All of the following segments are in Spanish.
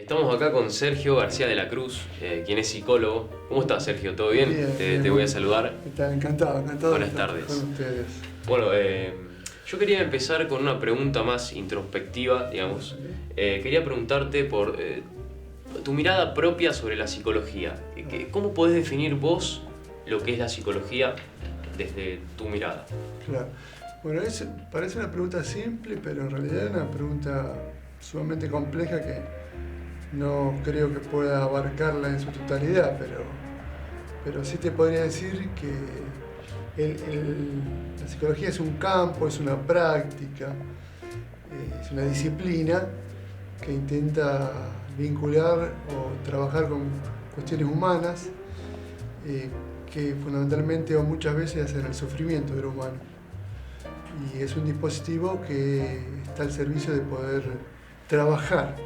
Estamos acá con Sergio García de la Cruz, quien es psicólogo. ¿Cómo estás, Sergio? ¿Todo bien? Bien, Te bien. voy a saludar. Está encantado Buenas de estar tardes. con ustedes. Bueno, yo quería empezar con una pregunta más introspectiva, digamos. Quería preguntarte por tu mirada propia sobre la psicología. ¿Cómo podés definir vos lo que es la psicología desde tu mirada? Claro. Bueno, parece una pregunta simple, pero en realidad es una pregunta sumamente compleja que no creo que pueda abarcarla en su totalidad, pero sí te podría decir que la psicología es un campo, es una práctica, es una disciplina que intenta vincular o trabajar con cuestiones humanas que fundamentalmente o muchas veces hacen el sufrimiento del humano. Y es un dispositivo que está al servicio de poder trabajar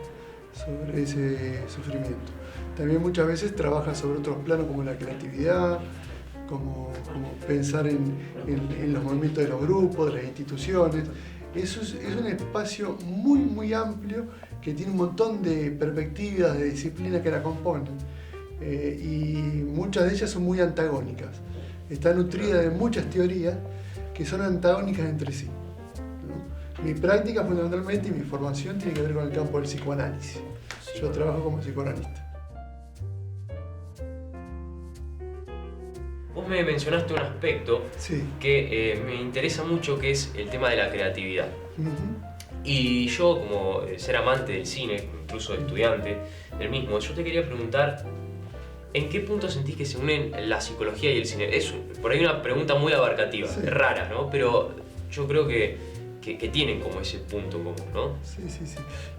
sobre ese sufrimiento. También muchas veces trabaja sobre otros planos como la creatividad, como pensar en los movimientos de los grupos, de las instituciones. Es un espacio muy amplio que tiene un montón de perspectivas, de disciplinas que la componen. Y muchas de ellas son muy antagónicas. Está nutrida de muchas teorías que son antagónicas entre sí, ¿no? Mi práctica fundamentalmente y mi formación tiene que ver con el campo del psicoanálisis. Yo trabajo como psicoanalista. Vos me mencionaste un aspecto que me interesa mucho, que es el tema de la creatividad. Y yo, como ser amante del cine, incluso estudiante del mismo, yo te quería preguntar, ¿en qué punto sentís que se unen la psicología y el cine? Es por ahí una pregunta muy abarcativa, rara, ¿no? Pero yo creo que tienen como ese punto común, ¿no? Sí.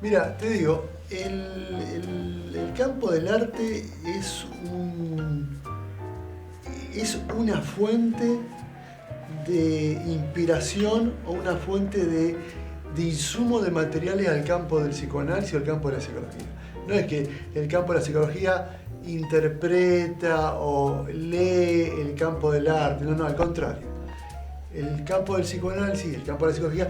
Mira, te digo, el campo del arte es una fuente de inspiración o una fuente de insumo de materiales al campo del psicoanálisis o al campo de la psicología. No es que el campo de la psicología interpreta o lee el campo del arte, no, al contrario. El campo del psicoanálisis, el campo de la psicología,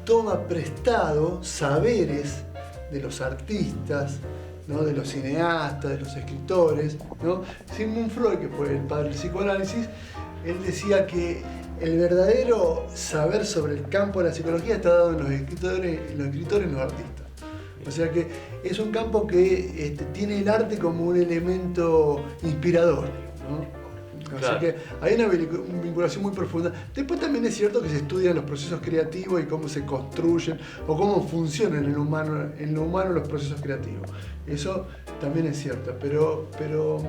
toma prestado saberes de los artistas, ¿no? De los cineastas, de los escritores, ¿no? Sigmund Freud, que fue el padre del psicoanálisis, él decía que el verdadero saber sobre el campo de la psicología está dado en los escritores y en los artistas. O sea que es un campo que tiene el arte como un elemento inspirador, ¿no? O sea que hay una vinculación muy profunda. Después también es cierto que se estudian los procesos creativos y cómo se construyen o cómo funcionan en lo humano los procesos creativos. Eso también es cierto, pero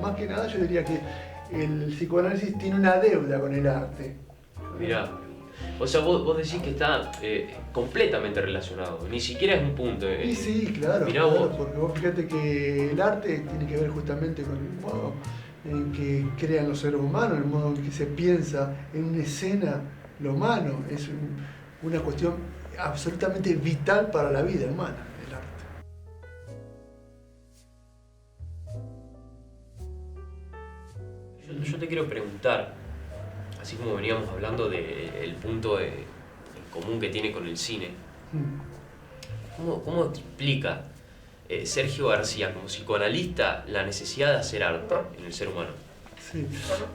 más que nada yo diría que el psicoanálisis tiene una deuda con el arte. Mirá, o sea, vos decís que está completamente relacionado, ni siquiera es un punto. Y sí, claro, mirá vos. Porque vos fíjate que el arte tiene que ver justamente con el modo en que crean los seres humanos, el modo en que se piensa en una escena lo humano. Es una cuestión absolutamente vital para la vida humana, el arte. Yo te quiero preguntar, así como veníamos hablando del punto en común que tiene con el cine, ¿cómo explica Sergio García, como psicoanalista, la necesidad de hacer arte en el ser humano? Sí,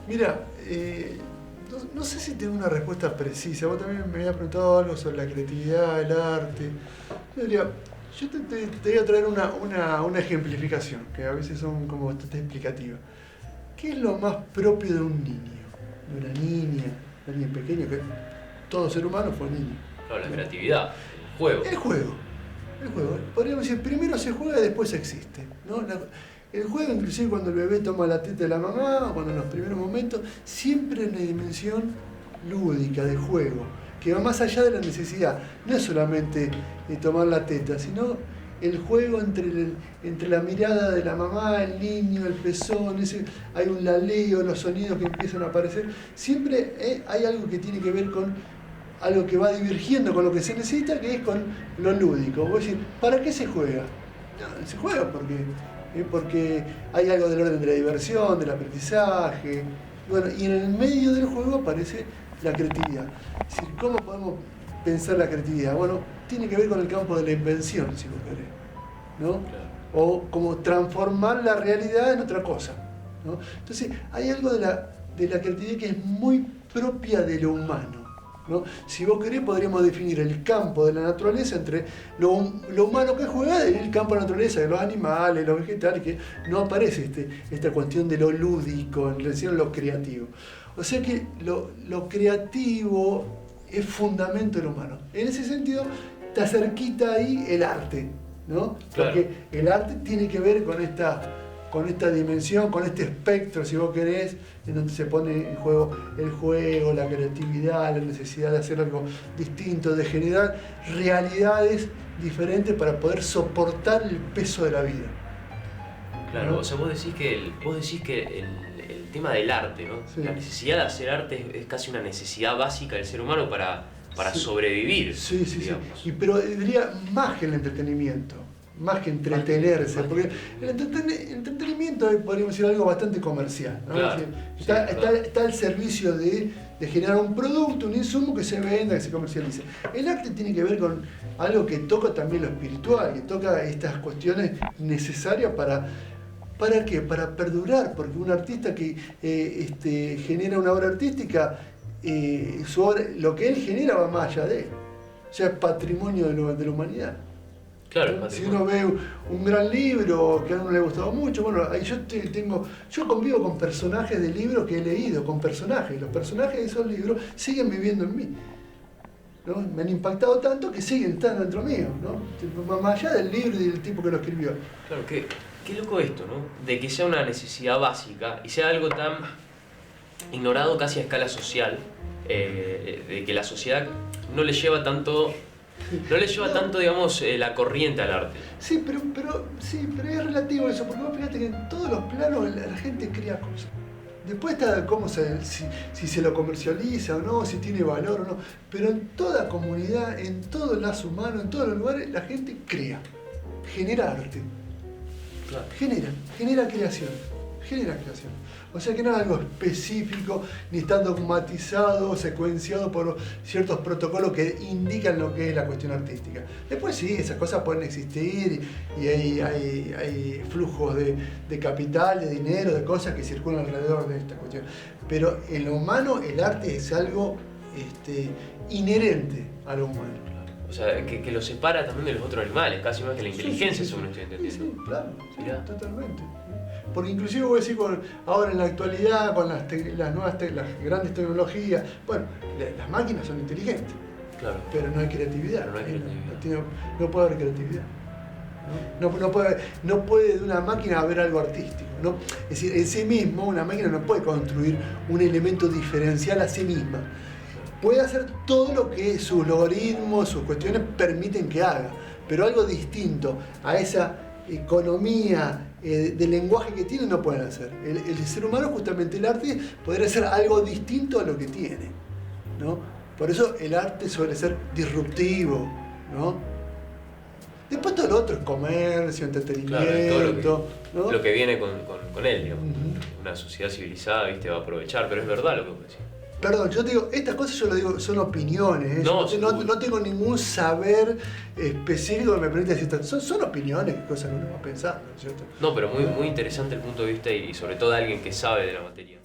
mira, no sé si tengo una respuesta precisa. Vos también me habías preguntado algo sobre la creatividad, el arte. Yo te voy a traer una ejemplificación, que a veces son como bastante explicativas. ¿Qué es lo más propio de un niño? De una niña, de alguien pequeño, que todo ser humano fue niño. Claro, la creatividad, el juego. El juego. Podríamos decir, primero se juega y después existe, ¿no? El juego, inclusive cuando el bebé toma la teta de la mamá, o cuando en los primeros momentos, siempre en una dimensión lúdica, de juego, que va más allá de la necesidad. No es solamente tomar la teta, sino el juego entre la mirada de la mamá, el niño, el pezón, hay un laleo, los sonidos que empiezan a aparecer. Siempre hay algo que tiene que ver con algo que va divergiendo con lo que se necesita, que es con lo lúdico. Voy a decir, ¿para qué se juega? No, se juega porque hay algo del orden de la diversión, del aprendizaje. Bueno, y en el medio del juego aparece la creatividad. Es decir, ¿cómo podemos pensar la creatividad? Bueno, tiene que ver con el campo de la invención, si vos querés, ¿no? Claro. o como transformar la realidad en otra cosa, ¿no? Entonces hay algo de la creatividad que es muy propia de lo humano, ¿no? Si vos querés, podríamos definir el campo de la naturaleza entre lo humano que juega y el campo de la naturaleza de los animales, los vegetales, que no aparece esta cuestión de lo lúdico, en relación a lo creativo. O sea que lo creativo es fundamento del humano. En ese sentido, está cerquita ahí el arte, ¿no? Claro. Porque el arte tiene que ver con esta dimensión, con este espectro, si vos querés, en donde se pone en juego el juego, la creatividad, la necesidad de hacer algo distinto, de generar realidades diferentes para poder soportar el peso de la vida. Claro, ¿no? o sea, vos decís que el tema del arte, ¿no? Sí. La necesidad de hacer arte es casi una necesidad básica del ser humano para Sí. sobrevivir. Sí, digamos. sí. Pero diría más que el entretenimiento, más que entretenerse, porque el entretenimiento es, podríamos decir, algo bastante comercial, ¿no? Claro, Es decir, sí, está al servicio de generar un producto, un insumo que se venda, que se comercialice. El arte tiene que ver con algo que toca también lo espiritual, que toca estas cuestiones necesarias ¿para qué? Para perdurar, porque un artista que genera una obra artística, su obra, lo que él genera va más allá de él. O sea, es patrimonio de la humanidad. Claro, Si uno ve un gran libro que a uno le ha gustado mucho, bueno, ahí yo convivo con personajes de libros que he leído, con personajes. Los personajes de esos libros siguen viviendo en mí, ¿no? Me han impactado tanto que siguen estando dentro mío, ¿no? Más allá del libro y del tipo que lo escribió. Claro, qué loco esto, ¿no? De que sea una necesidad básica y sea algo tan ignorado casi a escala social, de que la sociedad no le lleva tanto, digamos, la corriente al arte. Sí, pero es relativo eso, porque vos fíjate que en todos los planos la gente crea cosas. Después está si se lo comercializa o no, si tiene valor o no, pero en toda comunidad, en todo el lazo humano, en todos los lugares, la gente crea, genera arte. Claro. Genera creación. O sea que no es algo específico, ni está dogmatizado, secuenciado por ciertos protocolos que indican lo que es la cuestión artística. Después sí, esas cosas pueden existir y hay flujos de capital, de dinero, de cosas que circulan alrededor de esta cuestión. Pero en lo humano el arte es algo inherente a lo humano. O sea, que lo separa también de los otros animales, casi más que la inteligencia, según estoy entendiendo. Sí, claro, sí, Mirá. totalmente. Porque inclusive voy a decir, ahora en la actualidad, con las grandes tecnologías, bueno, las máquinas son inteligentes, Claro. pero no hay creatividad. Pero no hay creatividad. No puede haber creatividad. No puede de una máquina haber algo artístico, ¿no? Es decir, en sí mismo una máquina no puede construir un elemento diferencial a sí misma. Puede hacer todo lo que sus logaritmos, sus cuestiones permiten que haga, pero algo distinto a esa economía del lenguaje que tiene no pueden hacer. El ser humano, justamente el arte, podría ser algo distinto a lo que tiene, ¿no? Por eso el arte suele ser disruptivo, ¿no? Después todo lo otro es comercio, entretenimiento, Claro, ¿no? lo que viene con él, digamos. Uh-huh. Una sociedad civilizada, viste, va a aprovechar, pero es verdad lo que vos decís. Perdón, yo te digo, estas cosas yo lo digo, son opiniones, ¿eh? No tengo ningún saber específico que me permita decir esto. Son opiniones, cosas que uno va pensando, ¿no es cierto? No, pero muy interesante el punto de vista y sobre todo de alguien que sabe de la materia.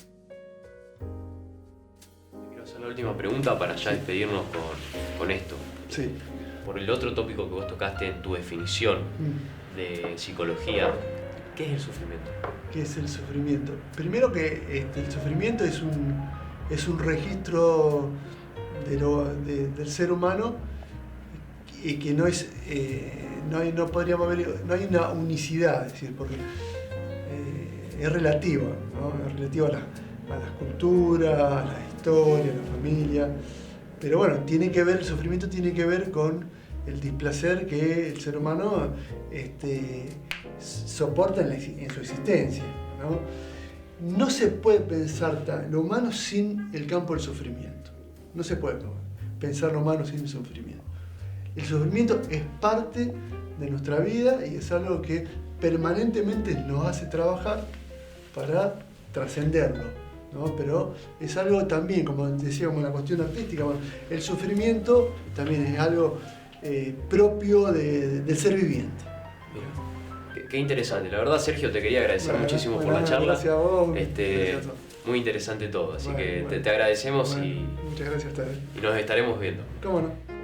Te quiero hacer la última pregunta para ya despedirnos con esto. Sí. Por el otro tópico que vos tocaste en tu definición de psicología, ¿qué es el sufrimiento? ¿Qué es el sufrimiento? Primero que el sufrimiento es un registro del ser humano y que no es no hay una unicidad, es decir, porque es relativo, ¿no? Es relativo a las culturas, a la historia, a la familia, pero bueno, el sufrimiento tiene que ver con el displacer que el ser humano soporta en su existencia, ¿no? No se puede pensar lo humano sin el campo del sufrimiento. No se puede pensar lo humano sin el sufrimiento. El sufrimiento es parte de nuestra vida y es algo que permanentemente nos hace trabajar para trascenderlo, ¿no? Pero es algo también, como decíamos en la cuestión artística, bueno, el sufrimiento también es algo propio del ser viviente. Mira, Qué interesante. La verdad, Sergio, te quería agradecer muchísimo por la charla. Gracias a vos. Muy interesante todo, así que te agradecemos muchas gracias a ustedes. y nos estaremos viendo. ¿Cómo no?